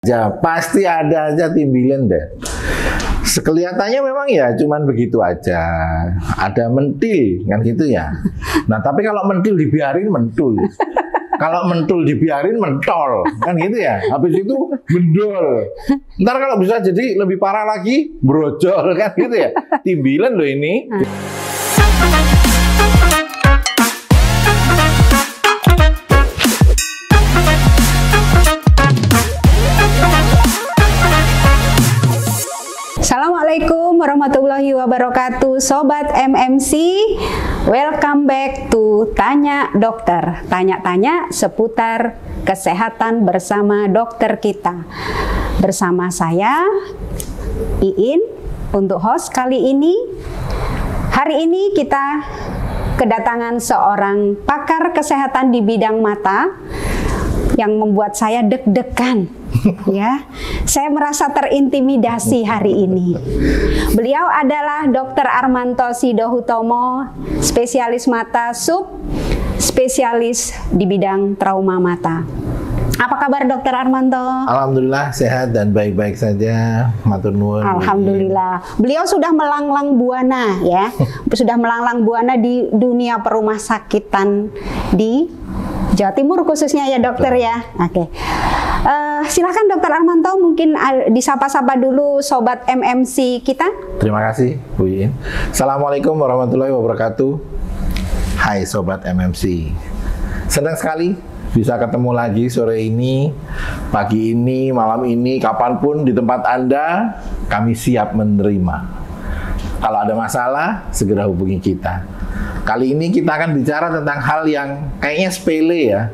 Ya, pasti ada aja timbilan deh. Sekelihatannya memang ya cuman begitu aja. Ada mentil kan gitu ya. Nah, tapi kalau mentil dibiarin mentul. Kalau mentul dibiarin mentol kan gitu ya. Habis itu mendol. Ntar kalau bisa jadi lebih parah lagi brojol kan gitu ya. Timbilan loh ini. Assalamualaikum warahmatullahi wabarakatuh, Sobat MMC. Welcome back to Tanya Dokter. Tanya-tanya seputar kesehatan bersama dokter kita. Bersama saya, Iin, untuk host kali ini. Hari ini kita kedatangan seorang pakar kesehatan di bidang mata yang membuat saya deg-degan. Ya, saya merasa terintimidasi hari ini. Beliau adalah Dr. Armanto Sidohutomo, spesialis mata, spesialis di bidang trauma mata. Apa kabar Dr. Armanto? Alhamdulillah sehat dan baik-baik saja. Matur nuwun. Alhamdulillah. Beliau sudah melanglang buana ya. Sudah melanglang buana di dunia perumah sakitan di Jawa Timur khususnya ya dokter ya. Oke. Silakan Dokter Armanto, mungkin disapa-sapa dulu Sobat MMC kita. Terima kasih Bu Iin. Assalamualaikum warahmatullahi wabarakatuh. Hai Sobat MMC. Senang sekali bisa ketemu lagi sore ini, pagi ini, malam ini, kapanpun di tempat Anda, kami siap menerima. Kalau ada masalah, segera hubungi kita. Kali ini kita akan bicara tentang hal yang kayaknya sepele ya,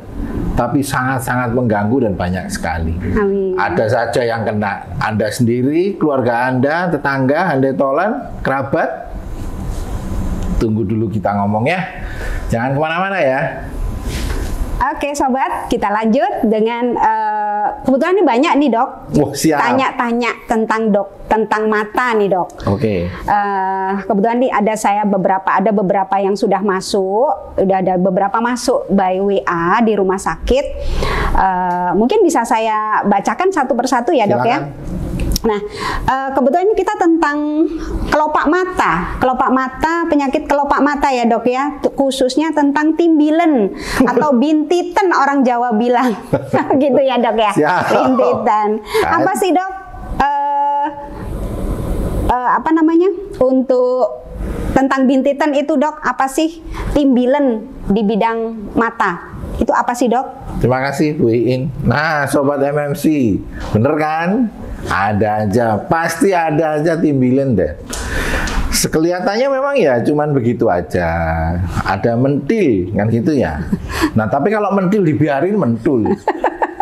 tapi sangat-sangat mengganggu dan banyak sekali. Amin. Ada saja yang kena, Anda sendiri, keluarga Anda, tetangga, handetolan, kerabat. Tunggu dulu kita ngomong ya. Jangan kemana-mana ya. Oke Sobat, kita lanjut dengan kebetulan ini banyak nih dok. Siap. Tanya-tanya tentang mata nih dok. Oke. Kebetulan nih ada beberapa yang sudah masuk, udah ada beberapa masuk by WA di rumah sakit. Mungkin bisa saya bacakan satu persatu ya dok. Silakan. Ya. Nah, kebetulan ini kita tentang kelopak mata, penyakit kelopak mata ya dok ya, khususnya tentang timbilen atau bintitan orang Jawa bilang, gitu ya dok ya. Siap. Bintitan. Apa sih dok? Apa namanya? Untuk tentang bintitan itu dok, apa sih timbilen di bidang mata? Itu apa sih dok? Terima kasih Bu Iin. Nah Sobat MMC, bener kan? Ada aja, pasti ada aja timbilan deh. Sekelihatannya memang ya cuman begitu aja. Ada mentil kan gitu ya. Nah tapi kalau mentil dibiarin mentul.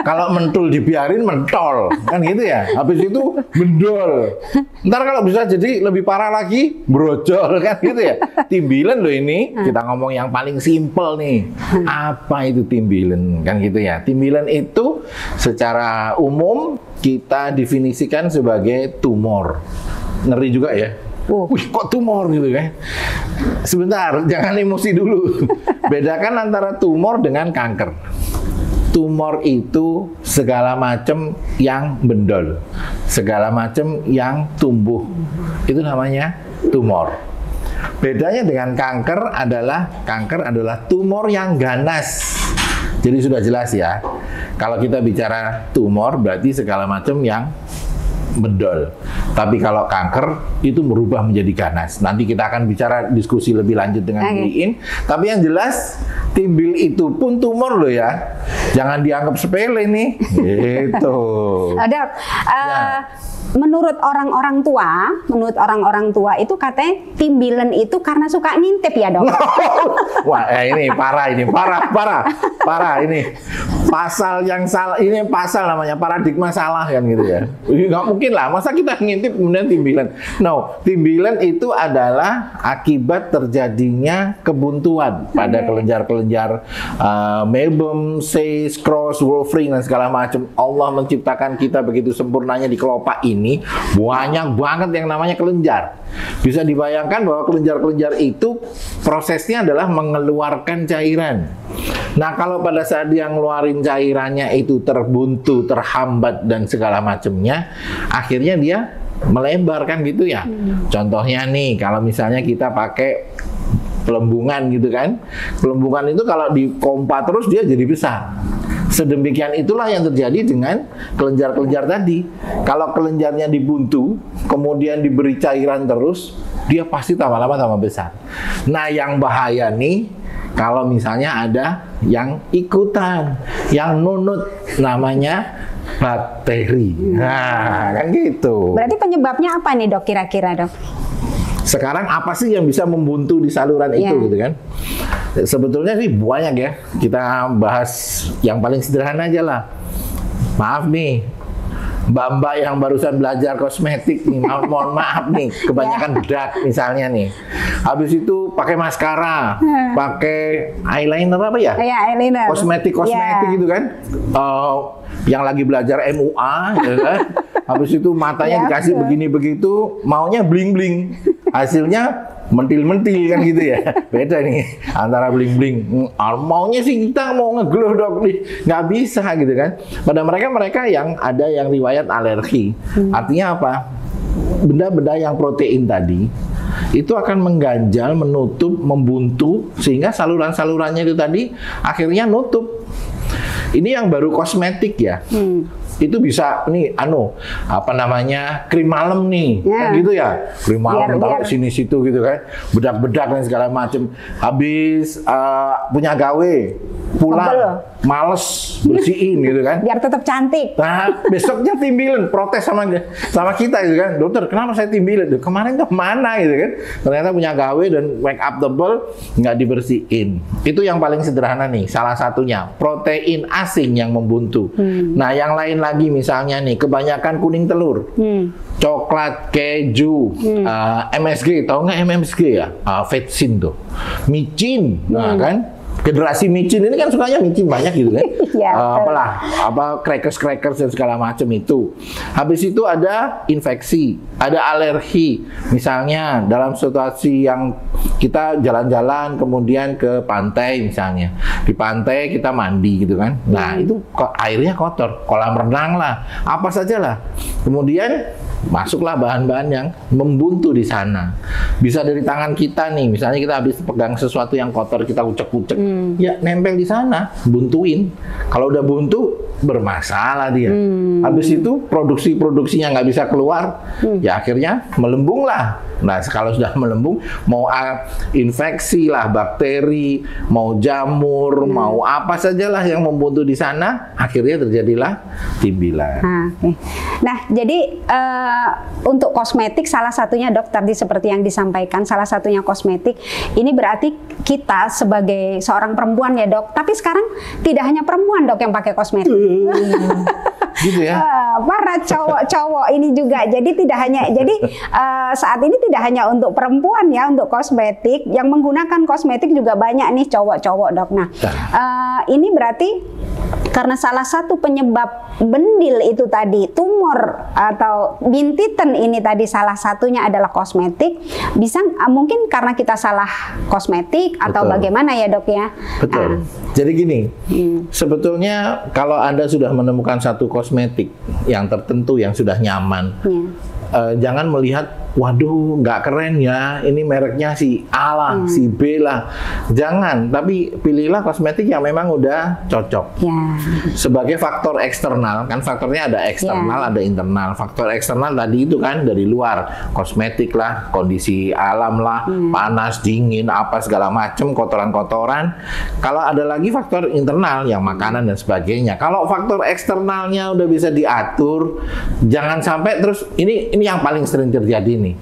Kalau mentul dibiarin mentol kan gitu ya. Habis itu mendol. Ntar kalau bisa jadi lebih parah lagi brojol kan gitu ya. Timbilan loh ini. Kita ngomong yang paling simpel nih. Apa itu timbilan kan gitu ya. Timbilan itu secara umum kita definisikan sebagai tumor. Ngeri juga ya. Wih, kok tumor gitu kan? Sebentar, jangan emosi dulu. Bedakan antara tumor dengan kanker. Tumor itu segala macam yang bendol, segala macam yang tumbuh. Itu namanya tumor. Bedanya dengan kanker adalah tumor yang ganas. Jadi sudah jelas ya. Kalau kita bicara tumor berarti segala macam yang bendol. Tapi kalau kanker itu merubah menjadi ganas. Nanti kita akan bicara diskusi lebih lanjut dengan Bu Iin. Tapi yang jelas timbil itu pun tumor loh ya. Jangan dianggap sepele nih. Gitu. Dok, menurut orang-orang tua itu katanya timbilan itu karena suka ngintip ya dok. Wah ini parah ini. Pasal yang salah, ini pasal namanya paradigma salah kan gitu ya. Nggak mungkin lah, masa kita ngintip kemudian timbilan. No, timbilan itu adalah akibat terjadinya kebuntuan pada kelenjar-kelenjar mebum, Sayce, Cross, Wolfring dan segala macam. Allah menciptakan kita begitu sempurnanya di kelopak ini, banyak banget yang namanya kelenjar. Bisa dibayangkan bahwa kelenjar-kelenjar itu prosesnya adalah mengeluarkan cairan. Nah, kalau pada saat dia ngeluarin cairannya itu terbuntu, terhambat dan segala macamnya, akhirnya dia melebar kan gitu ya. Contohnya nih, kalau misalnya kita pakai pelembungan gitu kan. Pelembungan itu kalau dipompa terus dia jadi besar. Sedemikian itulah yang terjadi dengan kelenjar-kelenjar tadi. Kalau kelenjarnya dibuntu, kemudian diberi cairan terus, dia pasti tambah lama tambah besar. Nah, yang bahaya nih, kalau misalnya ada yang ikutan, yang nunut, namanya bakteri. Nah, kan gitu. Berarti penyebabnya apa nih dok kira-kira dok? Sekarang apa sih yang bisa membuntu di saluran itu gitu kan? Sebetulnya sih banyak ya. Kita bahas yang paling sederhana aja lah. Maaf nih, mbak-mbak yang barusan belajar kosmetik nih, mohon maaf nih, kebanyakan bedak misalnya nih. Habis itu pakai maskara, pakai eyeliner apa ya? Eyeliner. Kosmetik gitu kan? Yang lagi belajar MUA, ya kan? Habis itu matanya dikasih begini begitu, maunya bling-bling. Hasilnya mentil-mentil kan gitu ya. Beda nih antara bling-bling. Maunya sih kita mau ngeglow dok nih, nggak bisa gitu kan. Pada mereka yang ada yang riwayat alergi. Artinya apa? Benda-benda yang protein tadi itu akan mengganjal, menutup, membuntu sehingga saluran-salurannya itu tadi akhirnya nutup. Ini yang baru kosmetik ya. Itu bisa nih apa namanya, krim malam nih kan gitu ya, krim malam taruh sini situ gitu kan, bedak-bedak dan segala macem. Habis punya gawe pulang males bersihin gitu kan, biar tetap cantik. Nah, besoknya timbilan, protes sama kita gitu kan, dokter kenapa saya timbilan? Kemarin kemana gitu kan, ternyata punya gawe dan make up tebel nggak dibersihin. Itu yang paling sederhana nih, salah satunya protein asing yang membuntu. Nah, yang lain lagi misalnya nih, kebanyakan kuning telur, coklat, keju, MSG, tahu nggak MSG ya? Vetsin tuh, micin, nah kan? Generasi micin ini kan sukanya micin banyak gitu kan. Crackers dan segala macam itu. Habis itu ada infeksi, ada alergi. Misalnya dalam situasi yang kita jalan-jalan kemudian ke pantai misalnya. Di pantai kita mandi gitu kan. Nah, itu airnya kotor, kolam renang lah, apa saja lah. Kemudian masuklah bahan-bahan yang membuntu di sana. Bisa dari tangan kita nih, misalnya kita habis pegang sesuatu yang kotor, kita ucek-ucek, ya nempel di sana, buntuin. Kalau udah buntu, bermasalah dia. Habis itu produksinya nggak bisa keluar, ya akhirnya melembung lah. Nah, kalau sudah melembung, mau infeksi lah, bakteri, mau jamur, mau apa sajalah yang membuntu di sana, akhirnya terjadilah timbilan. Nah, jadi untuk kosmetik salah satunya dok tadi seperti yang disampaikan, salah satunya kosmetik. Ini berarti kita sebagai seorang perempuan ya dok, tapi sekarang tidak hanya perempuan dok yang pakai kosmetik. Gitu ya. Para cowok-cowok ini juga. Jadi tidak hanya, saat ini tidak hanya untuk perempuan ya, untuk kosmetik, yang menggunakan kosmetik juga banyak nih cowok-cowok dok. Nah, ini berarti karena salah satu penyebab bendil itu tadi, tumor atau bintitan ini tadi salah satunya adalah kosmetik. Bisa mungkin karena kita salah kosmetik atau bagaimana ya dok ya? Betul. Jadi gini, sebetulnya kalau Anda sudah menemukan satu kosmetik yang tertentu yang sudah nyaman, jangan melihat, waduh nggak keren ya, ini mereknya si A lah, si B lah. Jangan, tapi pilihlah kosmetik yang memang udah cocok. Sebagai faktor eksternal, kan faktornya ada eksternal, ada internal. Faktor eksternal tadi itu kan dari luar, kosmetik lah, kondisi alam lah, panas, dingin, apa segala macam, kotoran-kotoran. Kalau ada lagi faktor internal, yang makanan dan sebagainya. Kalau faktor eksternalnya udah bisa diatur, jangan sampai terus, ini yang paling sering terjadi nih.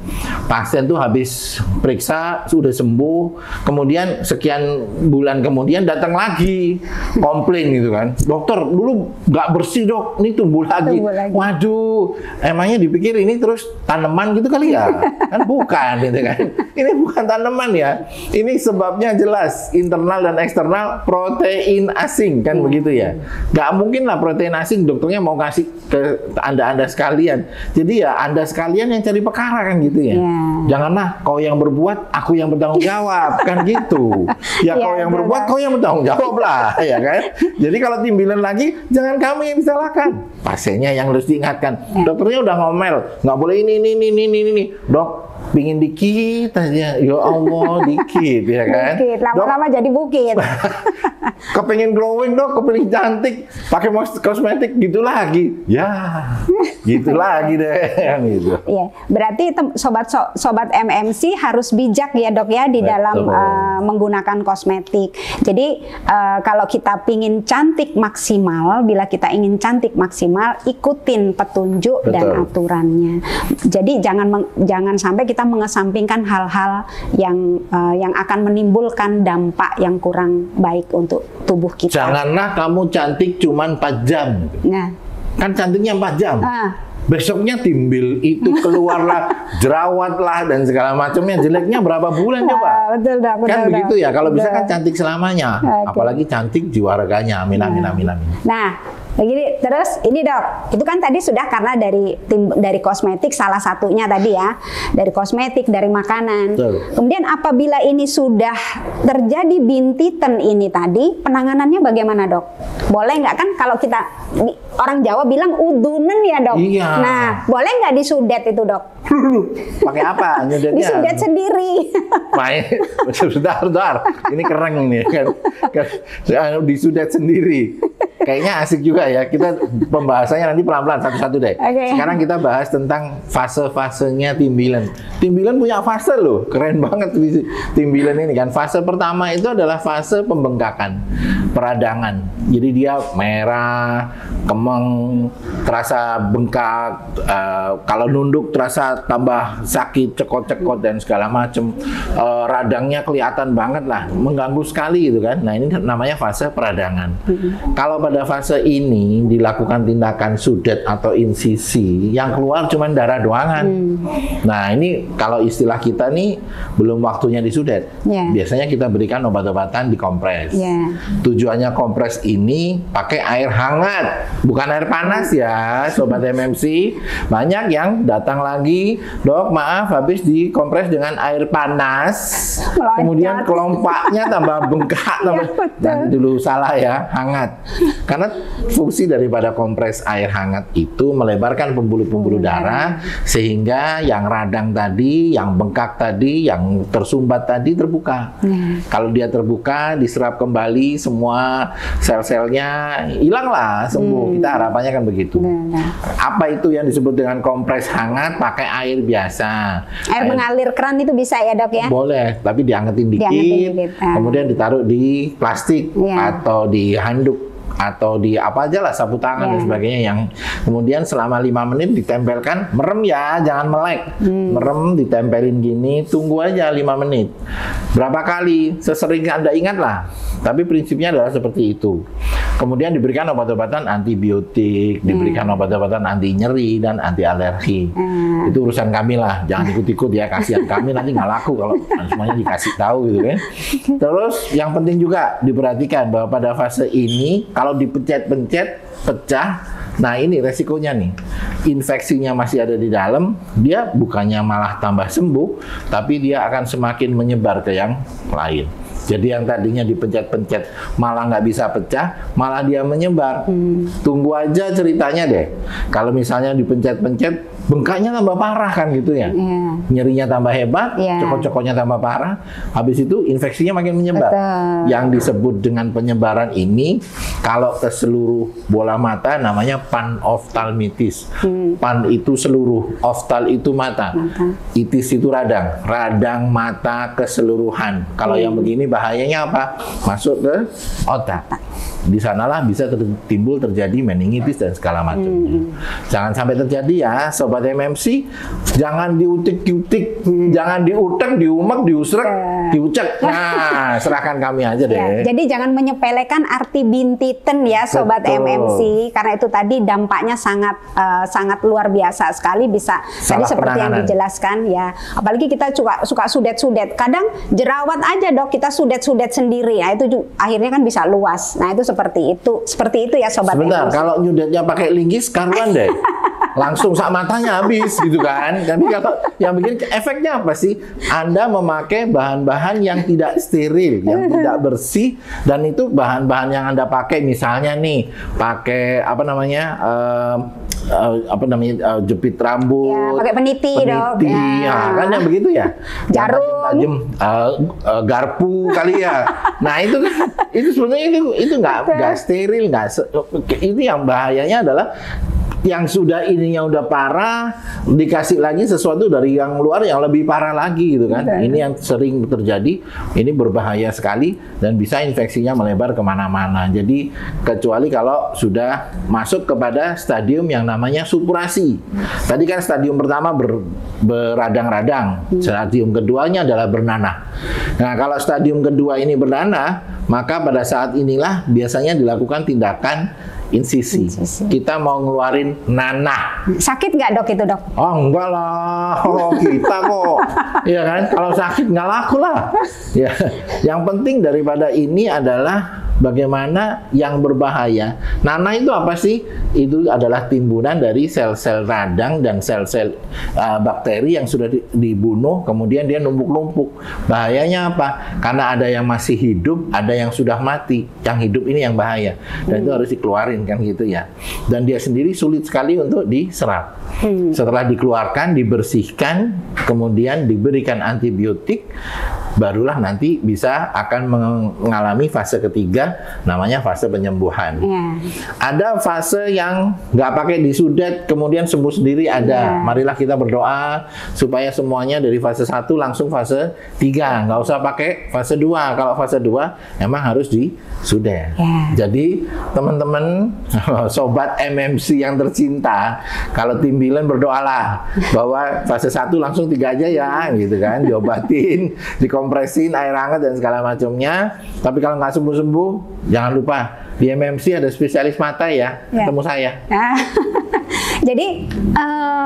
Pasien tuh habis periksa sudah sembuh, kemudian sekian bulan kemudian datang lagi komplain gitu kan, dokter dulu nggak bersih dok, ini tumbuh lagi. Waduh, emangnya dipikir ini terus tanaman gitu kali ya? Kan bukan gitu kan, ini bukan tanaman ya, ini sebabnya jelas internal dan eksternal, protein asing kan begitu ya. Nggak mungkin lah protein asing dokternya mau kasih ke anda sekalian, jadi ya anda sekalian yang cari perkara kan gitu ya. Iya. Janganlah kau yang berbuat, aku yang bertanggung jawab, kan gitu. Ya Iya, kau yang betul. berbuat, kau yang bertanggung jawab lah, ya kan. Jadi kalau timbilan lagi, jangan kamu yang disalahkan. Pasiennya yang harus diingatkan. Dokternya udah ngomel, nggak boleh ini. Dok, pingin dikit aja, ya Allah dikit, ya kan. Bukit, lama-lama jadi bukit. Kepengen glowing dok, kepengen cantik, pakai kosmetik gitu lagi, ya, gitu lagi deh, gitu. Iya, berarti sobat MMC harus bijak ya dok ya di dalam menggunakan kosmetik. Jadi kalau kita pingin cantik maksimal, bila kita ingin cantik maksimal, ikutin petunjuk dan aturannya. Jadi jangan sampai kita mengesampingkan hal-hal yang akan menimbulkan dampak yang kurang baik untuk tubuh kita. Janganlah kamu cantik cuman 4 jam. Nah, Kan cantiknya 4 jam. Besoknya timbil itu keluarlah jerawat lah dan segala macamnya, jeleknya berapa bulan coba? Betul, Kan begitu ya. Kalau bisa kan cantik selamanya, Oke. apalagi cantik jiwa raganya. Amin amin amin amin. Nah, begini terus ini dok, itu kan tadi sudah karena dari kosmetik salah satunya tadi ya, dari kosmetik, dari makanan. Betul. Kemudian apabila ini sudah terjadi bintitan ini tadi, penanganannya bagaimana dok? Boleh nggak kan kalau kita orang Jawa bilang udunen ya dok? Iya. Nah, boleh nggak disudet itu dok? Pakai apa? Nyudetnya? Disudet sendiri. Main, bentar. Ini keren nih kan. Disudet sendiri. Kayaknya asik juga ya. Kita pembahasannya nanti pelan-pelan satu-satu deh. Oke. Sekarang kita bahas tentang fase-fasenya timbilan. Timbilan punya fase loh. Keren banget timbilan ini kan. Fase pertama itu adalah fase pembengkakan, peradangan. Jadi dia merah, kemeng, terasa bengkak. Kalau nunduk terasa tambah sakit, cekot-cekot dan segala macem. Radangnya kelihatan banget lah, mengganggu sekali gitu kan. Nah ini namanya fase peradangan. Kalau pada fase ini dilakukan tindakan sudet atau insisi, yang keluar cuma darah doangan. Nah ini kalau istilah kita nih belum waktunya disudet. Yeah. Biasanya kita berikan obat-obatan dikompres. Yeah. Tujuannya kompres ini pakai air hangat, bukan air panas ya, sobat MMC. Banyak yang datang lagi, dok maaf habis dikompres dengan air panas, Meloncat. kemudian kelompaknya tambah bengkak, tambah. Dan dulu salah ya, hangat. Karena fungsi daripada kompres air hangat itu melebarkan pembuluh-pembuluh darah sehingga yang radang tadi, yang bengkak tadi, yang tersumbat tadi terbuka. Kalau dia terbuka, diserap kembali semua sel-selnya hilanglah, sembuh. Kita harapannya kan begitu. Apa itu yang disebut dengan kompres hangat? Pakai air biasa. Air mengalir keran itu bisa ya dok ya? Boleh, tapi diangetin dikit, Diangetin dikit. kemudian ditaruh di plastik Iya. atau di handuk atau di apa aja lah, sapu tangan dan sebagainya, yang kemudian selama 5 menit ditempelkan, merem ya, jangan melek. Merem, ditempelin gini, tunggu aja 5 menit. Berapa kali? Sesering Anda ingat lah. Tapi prinsipnya adalah seperti itu. Kemudian diberikan obat-obatan antibiotik, diberikan obat-obatan anti nyeri dan anti alergi. Itu urusan kami lah, jangan ikut-ikut ya, kasihan kami nanti nggak laku kalau semuanya dikasih tahu gitu kan. Terus yang penting juga diperhatikan bahwa pada fase ini kalau dipencet-pencet pecah, nah ini resikonya nih, infeksinya masih ada di dalam, dia bukannya malah tambah sembuh, tapi dia akan semakin menyebar ke yang lain. Jadi yang tadinya dipencet-pencet malah nggak bisa pecah, malah dia menyebar. Tunggu aja ceritanya deh. Kalau misalnya dipencet-pencet, bengkaknya tambah parah kan gitu ya. Nyerinya tambah hebat, cokot-cokotnya tambah parah. Habis itu infeksinya makin menyebar. Betul. Yang disebut dengan penyebaran ini, kalau ke seluruh bola mata namanya panoftalmitis. Pan itu seluruh, oftal itu mata. Itis itu radang. Radang mata keseluruhan. Kalau yang begini bahayanya apa? Masuk ke otak. Di sanalah bisa timbul terjadi meningitis dan segala macamnya. Jangan sampai terjadi ya, sobat MMC. Jangan diutik-utik, jangan diutek, diumek, diusrek, diucek. Nah, serahkan kami aja deh. Ya, jadi jangan menyepelekan arti bintitan ya, sobat Betul. MMC, karena itu tadi dampaknya sangat sangat luar biasa sekali, bisa tadi seperti yang penanganan. dijelaskan ya. Apalagi kita suka sudet-sudet. Kadang jerawat aja dok, kita sudet-sudet sendiri. Nah, itu akhirnya kan bisa luas. Nah, itu seperti itu ya sobat Sebentar, MMC. kalau nyudetnya pakai linggis, karuan deh. langsung sak matanya habis gitu kan. Tapi kalau yang bikin efeknya apa sih? Anda memakai bahan-bahan yang tidak steril, yang tidak bersih, dan itu bahan-bahan yang Anda pakai misalnya nih, pakai apa namanya? Jepit rambut, ya, pakai peniti dok, ya, kan yang begitu ya, jarum, tajam, garpu kali ya. Nah itu sebenarnya itu nggak steril, itu yang bahayanya adalah yang sudah ininya udah parah, dikasih lagi sesuatu dari yang luar yang lebih parah lagi gitu kan. Ini yang sering terjadi, ini berbahaya sekali dan bisa infeksinya melebar kemana-mana. Jadi kecuali kalau sudah masuk kepada stadium yang namanya supurasi. Tadi kan stadium pertama beradang-radang, stadium keduanya adalah bernanah. Nah kalau stadium kedua ini bernanah, maka pada saat inilah biasanya dilakukan tindakan insisi. Kita mau ngeluarin nanah. Sakit nggak dok itu dok? Oh enggak lah, kita kok. Ya kan, kalau sakit nggak laku lah. Ya, yang penting daripada ini adalah bagaimana yang berbahaya. Nanah itu apa sih? Itu adalah timbunan dari sel-sel radang dan sel-sel bakteri yang sudah dibunuh, kemudian dia numpuk-numpuk. Bahayanya apa? Karena ada yang masih hidup, ada yang sudah mati. Yang hidup ini yang bahaya. Dan itu harus dikeluarin kan gitu ya. Dan dia sendiri sulit sekali untuk diserap. Setelah dikeluarkan, dibersihkan, kemudian diberikan antibiotik, barulah nanti bisa akan mengalami fase ketiga, namanya fase penyembuhan. Ada fase yang nggak pakai disudet, kemudian sembuh sendiri ada. Marilah kita berdoa supaya semuanya dari fase 1 langsung fase 3. Nggak usah pakai fase 2. Kalau fase 2 emang harus disudet. Jadi teman-teman, sobat MMC yang tercinta, kalau tim Bilen berdoalah bahwa fase 1 langsung 3 aja ya, gitu kan, diobatin, dikompresin air hangat dan segala macamnya. Tapi kalau nggak sembuh-sembuh, jangan lupa di MMC ada spesialis mata ya, ketemu saya. Jadi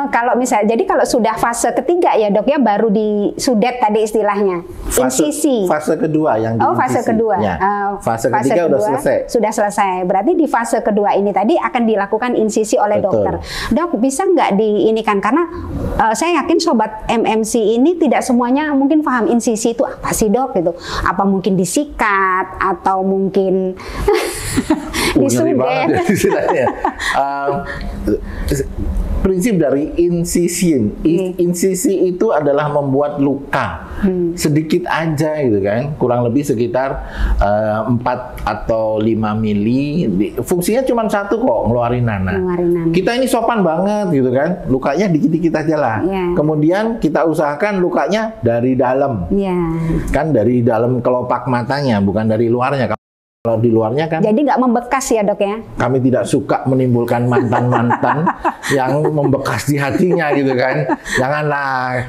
kalau sudah fase ketiga ya dok ya, baru disudet tadi istilahnya, insisi. Fase kedua yang di fase kedua. Ya. Fase ketiga udah selesai. Sudah selesai. Berarti di fase kedua ini tadi akan dilakukan insisi oleh dokter. Dok, bisa nggak diinikan? Karena saya yakin sobat MMC ini tidak semuanya mungkin paham insisi itu apa sih dok gitu. Apa mungkin disikat atau mungkin disudet? Prinsip dari insisi itu adalah membuat luka sedikit aja gitu kan, kurang lebih sekitar 4 atau 5 mili. Fungsinya cuma satu kok, ngeluarin nanah. Kita ini sopan banget gitu kan, lukanya dikit-dikit aja lah. Kemudian kita usahakan lukanya dari dalam, kan dari dalam kelopak matanya, bukan dari luarnya. Kalau di luarnya kan, jadi nggak membekas ya dok ya? Kami tidak suka menimbulkan mantan-mantan yang membekas di hatinya gitu kan. Janganlah.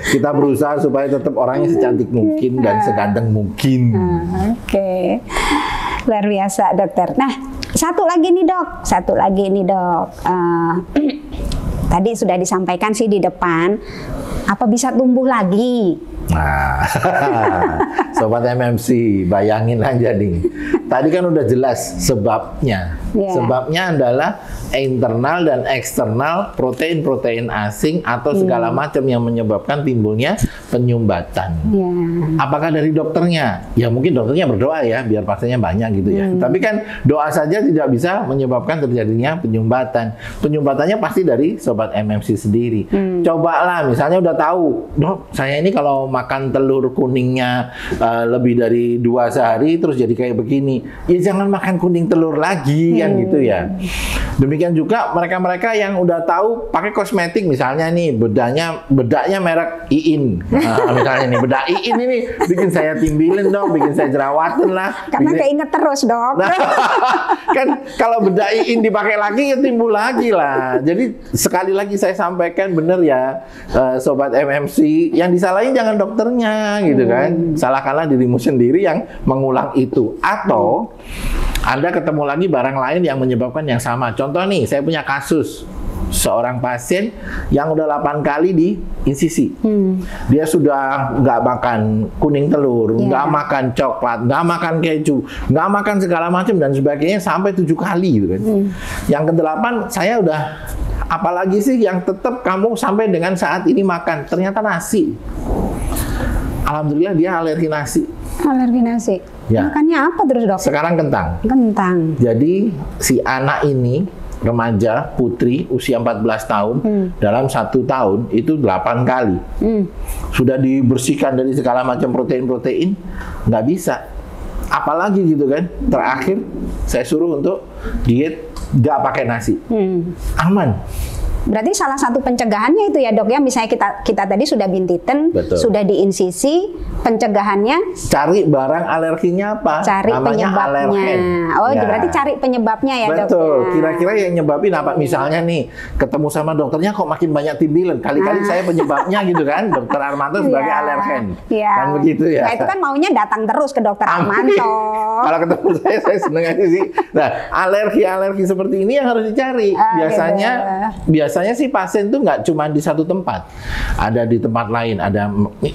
Kita berusaha supaya tetap orangnya secantik mungkin dan seganteng mungkin. Oke. Luar biasa dokter. Nah, satu lagi nih dok. Tadi sudah disampaikan sih di depan, apa bisa tumbuh lagi? Nah, sobat MMC, bayangin aja nih. Tadi kan udah jelas sebabnya. Sebabnya adalah internal dan eksternal protein-protein asing atau segala macam yang menyebabkan timbulnya penyumbatan. Apakah dari dokternya? Ya mungkin dokternya berdoa ya, biar pasiennya banyak gitu ya. Tapi kan doa saja tidak bisa menyebabkan terjadinya penyumbatan. Penyumbatannya pasti dari sobat MMC sendiri. Cobalah, misalnya udah tahu, dok, saya ini kalau makan telur kuningnya lebih dari 2 sehari terus jadi kayak begini. Ya jangan makan kuning telur lagi kan gitu ya. Demikian juga mereka-mereka yang udah tahu pakai kosmetik, misalnya nih bedaknya merek Iin. Nah, misalnya nih bedak Iin ini bikin saya timbilin dong, bikin saya jerawatan lah. Karena keinget terus dok. Nah, kan kalau bedak Iin dipakai lagi ya timbul lagi lah. Jadi sekali lagi saya sampaikan bener ya, sobat MMC, yang disalahin jangan dokternya gitu kan. Salahkanlah dirimu sendiri yang mengulang itu. Atau Anda ketemu lagi barang lain yang menyebabkan yang sama. Contoh nih, saya punya kasus seorang pasien yang udah 8 kali di insisi. Dia sudah nggak makan kuning telur, nggak makan coklat, nggak makan keju, nggak makan segala macam dan sebagainya sampai 7 kali gitu kan. Yang ke-8 saya udah apalagi sih yang tetap kamu sampai dengan saat ini makan? Ternyata nasi. Alhamdulillah dia alergi nasi. Alergi nasi. Ya. Makannya apa terus dok? Sekarang kentang. Kentang. Jadi si anak ini remaja putri usia 14 tahun dalam 1 tahun itu 8 kali sudah dibersihkan dari segala macam protein-protein, nggak bisa. Apalagi gitu kan. Terakhir saya suruh untuk diet nggak pakai nasi. Aman. Berarti salah satu pencegahannya itu ya dok ya, misalnya kita tadi sudah bintitan, Betul. sudah diinsisi, pencegahannya Cari barang alerginya apa? cari Namanya penyebabnya. alergen. Oh, Ya. berarti cari penyebabnya ya dok. Betul. ya. Kira-kira yang nyebabin apa? Misalnya nih, ketemu sama dokternya kok makin banyak timbilan. Kali-kali saya penyebabnya gitu kan, dokter Armanto sebagai Iya. alergen. Iya. Kan begitu ya. Nah itu kan maunya datang terus ke dokter Amin. Armanto. Kalau ketemu saya seneng aja sih. Nah, alergi-alergi seperti ini yang harus dicari. Biasanya sih pasien tuh nggak cuma di satu tempat. Ada di tempat lain. Ada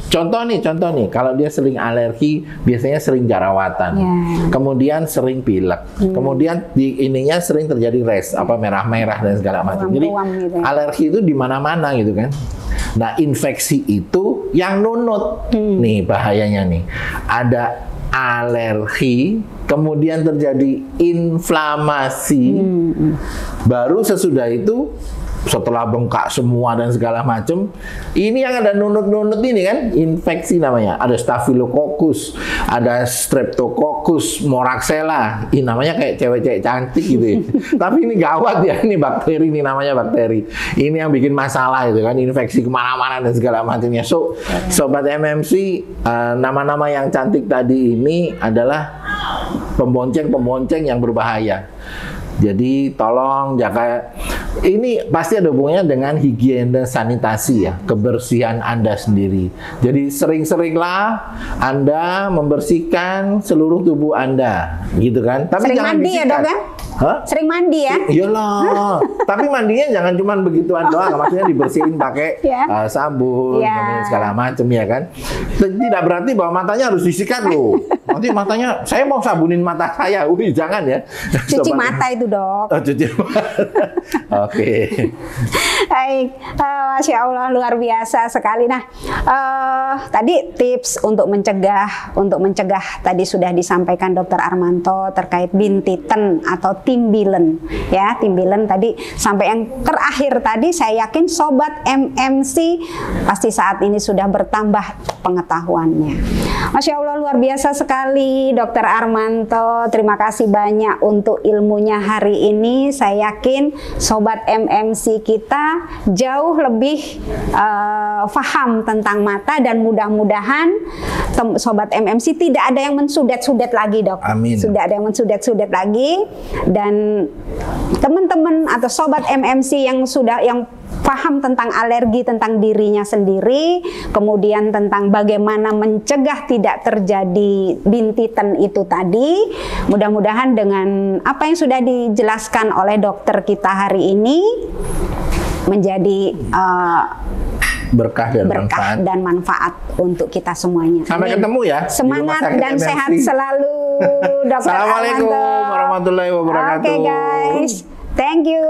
contoh nih. Kalau dia sering alergi, biasanya sering jerawatan. Ya. Kemudian sering pilek. Kemudian di ininya sering terjadi rash, apa merah-merah dan segala macam. Jadi Ruam-ruam gitu ya. alergi itu di mana-mana gitu kan. Nah, infeksi itu yang nunut. Nih bahayanya nih. Ada alergi, kemudian terjadi inflamasi. Baru sesudah itu setelah bengkak semua dan segala macam, ini yang ada nunut-nunut ini kan, infeksi namanya. Ada Staphylococcus, ada Streptococcus, Moraxella. Ini namanya kayak cewek-cewek cantik gitu ya. Tapi ini gawat ya, ini bakteri, ini namanya bakteri. Ini yang bikin masalah itu kan, infeksi kemana-mana dan segala macamnya. So, sobat MMC, nama-nama yang cantik tadi ini adalah pembonceng-pembonceng yang berbahaya. Jadi tolong jaga. Ini pasti ada hubungannya dengan higiene sanitasi ya, kebersihan Anda sendiri. Jadi sering-seringlah Anda membersihkan seluruh tubuh Anda, gitu kan? Tapi Sering jangan mandi ya dok ya? Hah? Sering mandi ya? Iyalah. Tapi mandinya jangan cuma begituan doang, maksudnya dibersihin pakai Ya. sabun, Ya. kemudian segala macam ya kan. Tidak berarti bahwa matanya harus disikat loh. Nanti matanya, saya mau sabunin mata saya, jangan ya. Cuci Sobat- mata itu dok. Oh, cuci mata. Oke. Baik, Masya Allah luar biasa sekali. Nah, tadi tips untuk mencegah tadi sudah disampaikan Dokter Armanto terkait bintitan atau timbilen, ya timbilen tadi sampai yang terakhir tadi saya yakin sobat MMC pasti saat ini sudah bertambah pengetahuannya. Masya Allah luar biasa sekali Dokter Armanto. Terima kasih banyak untuk ilmunya hari ini. Saya yakin sobat MMC kita jauh lebih paham tentang mata dan mudah-mudahan sobat MMC tidak ada yang mensudet-sudet lagi dok. Amin. Sudah ada yang mensudet-sudet lagi dan teman-teman atau sobat MMC yang paham tentang alergi, tentang dirinya sendiri, kemudian tentang bagaimana mencegah tidak terjadi bintitan itu tadi. Mudah-mudahan dengan apa yang sudah dijelaskan oleh dokter kita hari ini menjadi Berkah dan manfaat untuk kita semuanya. Sampai Amin. ketemu ya. di Rumah Semangat Sakit dan MMC. sehat selalu, Dokter Assalamualaikum Armanto. warahmatullahi wabarakatuh. Oke guys, thank you.